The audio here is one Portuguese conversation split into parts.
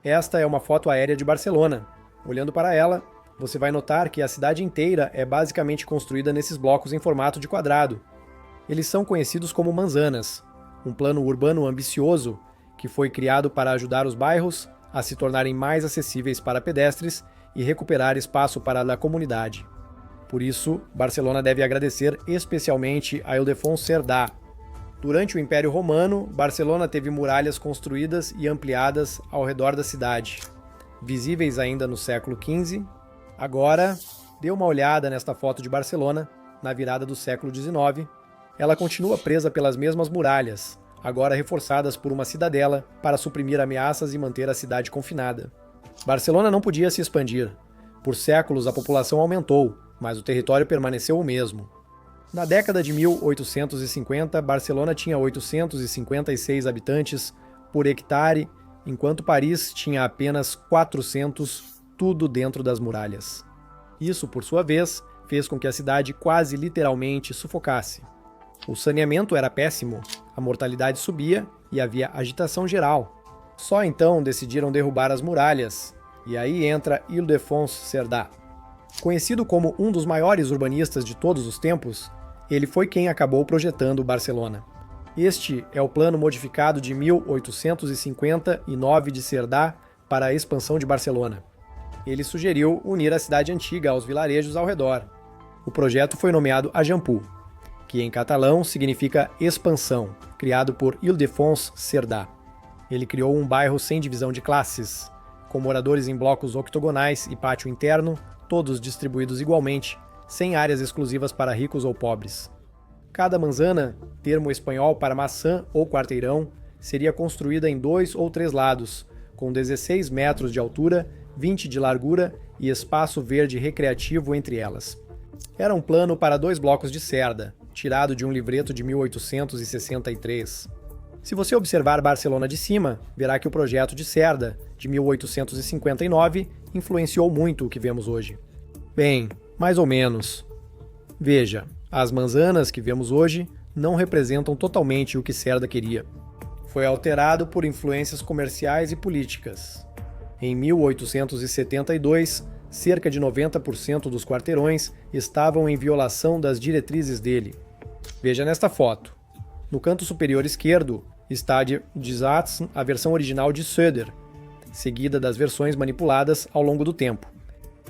Esta é uma foto aérea de Barcelona. Olhando para ela, você vai notar que a cidade inteira é basicamente construída nesses blocos em formato de quadrado. Eles são conhecidos como manzanas, um plano urbano ambicioso que foi criado para ajudar os bairros a se tornarem mais acessíveis para pedestres e recuperar espaço para a comunidade. Por isso, Barcelona deve agradecer especialmente a Ildefons Cerdà. Durante o Império Romano, Barcelona teve muralhas construídas e ampliadas ao redor da cidade, visíveis ainda no século XV. Agora, dê uma olhada nesta foto de Barcelona, na virada do século XIX. Ela continua presa pelas mesmas muralhas, agora reforçadas por uma cidadela para suprimir ameaças e manter a cidade confinada. Barcelona não podia se expandir. Por séculos a população aumentou, mas o território permaneceu o mesmo. Na década de 1850, Barcelona tinha 856 habitantes por hectare, enquanto Paris tinha apenas 400, tudo dentro das muralhas. Isso, por sua vez, fez com que a cidade quase literalmente sufocasse. O saneamento era péssimo, a mortalidade subia e havia agitação geral. Só então decidiram derrubar as muralhas, e aí entra Ildefons Cerdà. Conhecido como um dos maiores urbanistas de todos os tempos, ele foi quem acabou projetando Barcelona. Este é o plano modificado de 1859 de Cerdà para a expansão de Barcelona. Ele sugeriu unir a cidade antiga aos vilarejos ao redor. O projeto foi nomeado Ajampú, que em catalão significa expansão, criado por Ildefons Cerdà. Ele criou um bairro sem divisão de classes, com moradores em blocos octogonais e pátio interno, todos distribuídos igualmente, sem áreas exclusivas para ricos ou pobres. Cada manzana, termo espanhol para maçã ou quarteirão, seria construída em 2 ou 3 lados, com 16 metros de altura, 20 de largura e espaço verde recreativo entre elas. Era um plano para 2 blocos de cerda, tirado de um livreto de 1863. Se você observar Barcelona de cima, verá que o projeto de Cerda, de 1859, influenciou muito o que vemos hoje. Bem, mais ou menos. Veja, as manzanas que vemos hoje não representam totalmente o que Cerda queria. Foi alterado por influências comerciais e políticas. Em 1872, cerca de 90% dos quarteirões estavam em violação das diretrizes dele. Veja nesta foto. No canto superior esquerdo está de Satz a versão original de Söder, seguida das versões manipuladas ao longo do tempo.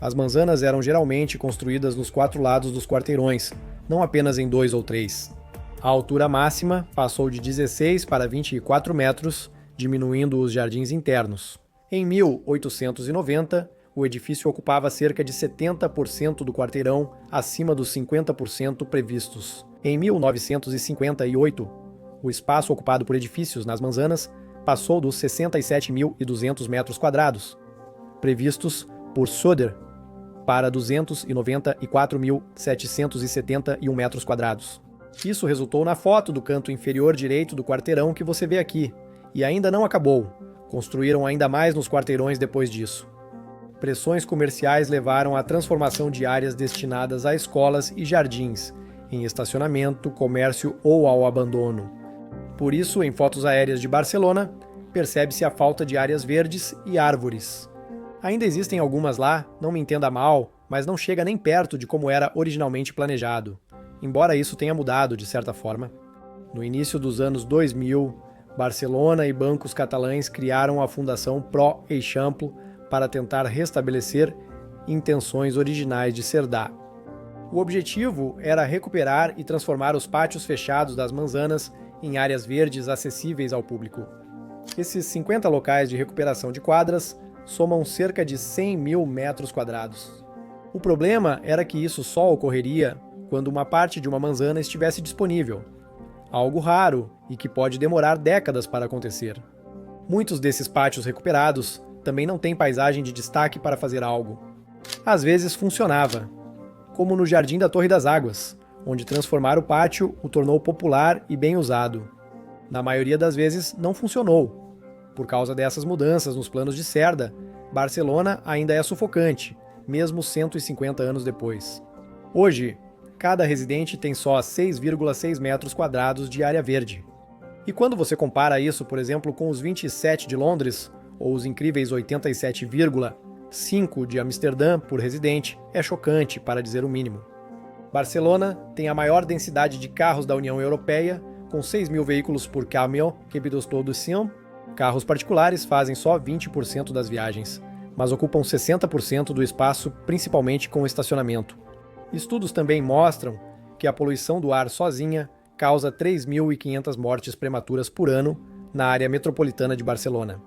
As manzanas eram geralmente construídas nos 4 lados dos quarteirões, não apenas em 2 ou 3. A altura máxima passou de 16 para 24 metros, diminuindo os jardins internos. Em 1890, o edifício ocupava cerca de 70% do quarteirão, acima dos 50% previstos. Em 1958, o espaço ocupado por edifícios nas manzanas passou dos 67.200 metros quadrados, previstos por Söder, para 294.771 metros quadrados. Isso resultou na foto do canto inferior direito do quarteirão que você vê aqui, e ainda não acabou. Construíram ainda mais nos quarteirões depois disso. Pressões comerciais levaram à transformação de áreas destinadas a escolas e jardins, em estacionamento, comércio ou ao abandono. Por isso, em fotos aéreas de Barcelona, percebe-se a falta de áreas verdes e árvores. Ainda existem algumas lá, não me entenda mal, mas não chega nem perto de como era originalmente planejado, embora isso tenha mudado de certa forma. No início dos anos 2000, Barcelona e bancos catalães criaram a Fundação Pro Eixample para tentar restabelecer intenções originais de Cerdà. O objetivo era recuperar e transformar os pátios fechados das manzanas em áreas verdes acessíveis ao público. Esses 50 locais de recuperação de quadras somam cerca de 100.000 metros quadrados. O problema era que isso só ocorreria quando uma parte de uma manzana estivesse disponível, algo raro e que pode demorar décadas para acontecer. Muitos desses pátios recuperados também não têm paisagem de destaque para fazer algo. Às vezes funcionava, como no Jardim da Torre das Águas, onde transformar o pátio o tornou popular e bem usado. Na maioria das vezes não funcionou. Por causa dessas mudanças nos planos de Cerda, Barcelona ainda é sufocante, mesmo 150 anos depois. Hoje, cada residente tem só 6,6 metros quadrados de área verde. E quando você compara isso, por exemplo, com os 27 de Londres, ou os incríveis 87,5 de Amsterdã por residente, é chocante, para dizer o mínimo. Barcelona tem a maior densidade de carros da União Europeia, com 6.000 veículos por camion quebidos todos são. Carros particulares fazem só 20% das viagens, mas ocupam 60% do espaço, principalmente com estacionamento. Estudos também mostram que a poluição do ar sozinha causa 3.500 mortes prematuras por ano na área metropolitana de Barcelona.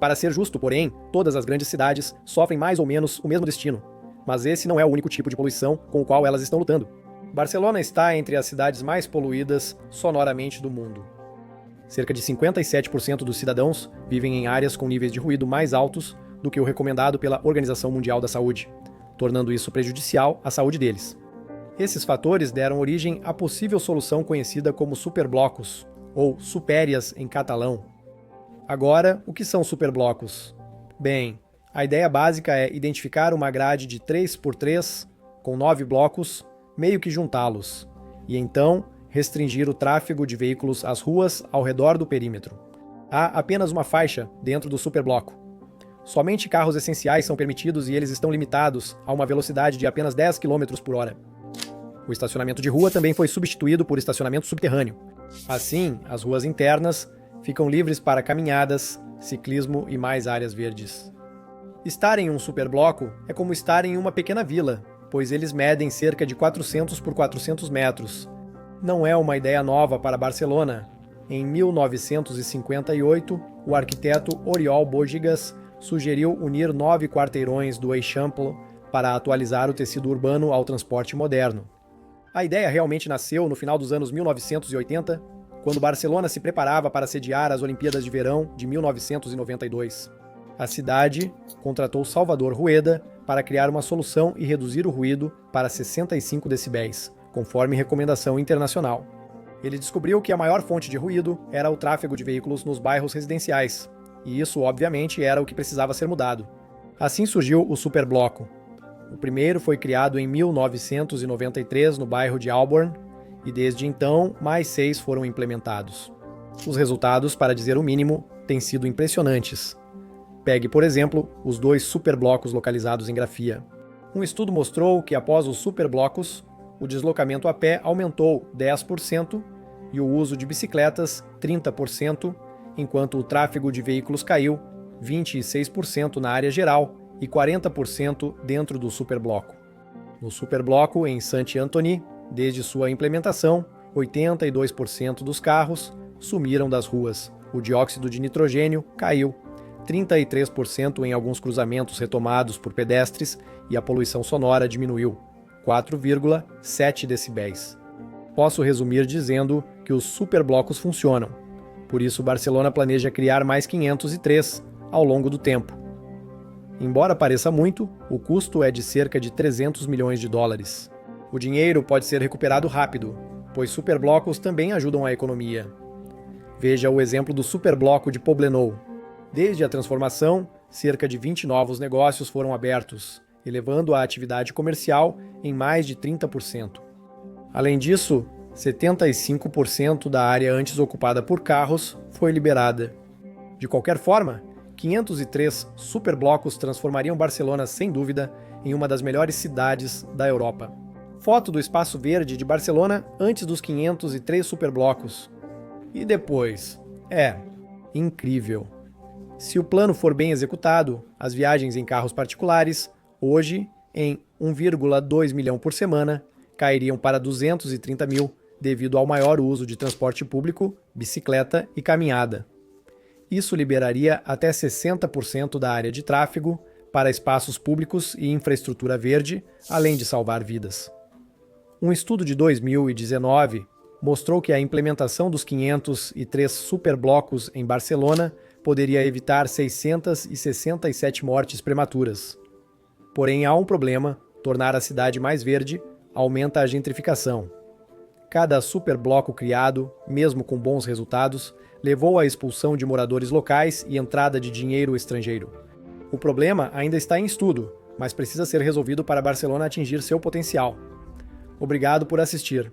Para ser justo, porém, todas as grandes cidades sofrem mais ou menos o mesmo destino, mas esse não é o único tipo de poluição com o qual elas estão lutando. Barcelona está entre as cidades mais poluídas sonoramente do mundo. Cerca de 57% dos cidadãos vivem em áreas com níveis de ruído mais altos do que o recomendado pela Organização Mundial da Saúde, tornando isso prejudicial à saúde deles. Esses fatores deram origem à possível solução conhecida como superblocos, ou supérias em catalão. Agora, o que são superblocos? Bem, a ideia básica é identificar uma grade de 3x3 com 9 blocos, meio que juntá-los, e então restringir o tráfego de veículos às ruas ao redor do perímetro. Há apenas uma faixa dentro do superbloco. Somente carros essenciais são permitidos e eles estão limitados a uma velocidade de apenas 10 km por hora. O estacionamento de rua também foi substituído por estacionamento subterrâneo. Assim, as ruas internas ficam livres para caminhadas, ciclismo e mais áreas verdes. Estar em um superbloco é como estar em uma pequena vila, pois eles medem cerca de 400 por 400 metros. Não é uma ideia nova para Barcelona. Em 1958, o arquiteto Oriol Bogigas sugeriu unir 9 quarteirões do Eixample para atualizar o tecido urbano ao transporte moderno. A ideia realmente nasceu no final dos anos 1980, quando Barcelona se preparava para sediar as Olimpíadas de Verão de 1992. A cidade contratou Salvador Rueda para criar uma solução e reduzir o ruído para 65 decibéis, conforme recomendação internacional. Ele descobriu que a maior fonte de ruído era o tráfego de veículos nos bairros residenciais, e isso, obviamente, era o que precisava ser mudado. Assim surgiu o Superbloco. O primeiro foi criado em 1993 no bairro de Auburn, e desde então, mais 6 foram implementados. Os resultados, para dizer o mínimo, têm sido impressionantes. Pegue, por exemplo, os 2 superblocos localizados em Grafia. Um estudo mostrou que após os superblocos, o deslocamento a pé aumentou 10% e o uso de bicicletas 30%, enquanto o tráfego de veículos caiu 26% na área geral e 40% dentro do superbloco. No superbloco em Saint-Anthony, desde sua implementação, 82% dos carros sumiram das ruas. O dióxido de nitrogênio caiu 33% em alguns cruzamentos retomados por pedestres e a poluição sonora diminuiu 4,7 decibéis. Posso resumir dizendo que os superblocos funcionam. Por isso, Barcelona planeja criar mais 503 ao longo do tempo. Embora pareça muito, o custo é de cerca de 300 milhões de dólares. O dinheiro pode ser recuperado rápido, pois superblocos também ajudam a economia. Veja o exemplo do superbloco de Poblenou. Desde a transformação, cerca de 20 novos negócios foram abertos, elevando a atividade comercial em mais de 30%. Além disso, 75% da área antes ocupada por carros foi liberada. De qualquer forma, 503 superblocos transformariam Barcelona, sem dúvida, em uma das melhores cidades da Europa. Foto do espaço verde de Barcelona antes dos 503 superblocos. E depois? É incrível. Se o plano for bem executado, as viagens em carros particulares, hoje, em 1,2 milhão por semana, cairiam para 230 mil devido ao maior uso de transporte público, bicicleta e caminhada. Isso liberaria até 60% da área de tráfego para espaços públicos e infraestrutura verde, além de salvar vidas. Um estudo de 2019 mostrou que a implementação dos 503 superblocos em Barcelona poderia evitar 667 mortes prematuras. Porém, há um problema: tornar a cidade mais verde aumenta a gentrificação. Cada superbloco criado, mesmo com bons resultados, levou à expulsão de moradores locais e entrada de dinheiro estrangeiro. O problema ainda está em estudo, mas precisa ser resolvido para Barcelona atingir seu potencial. Obrigado por assistir.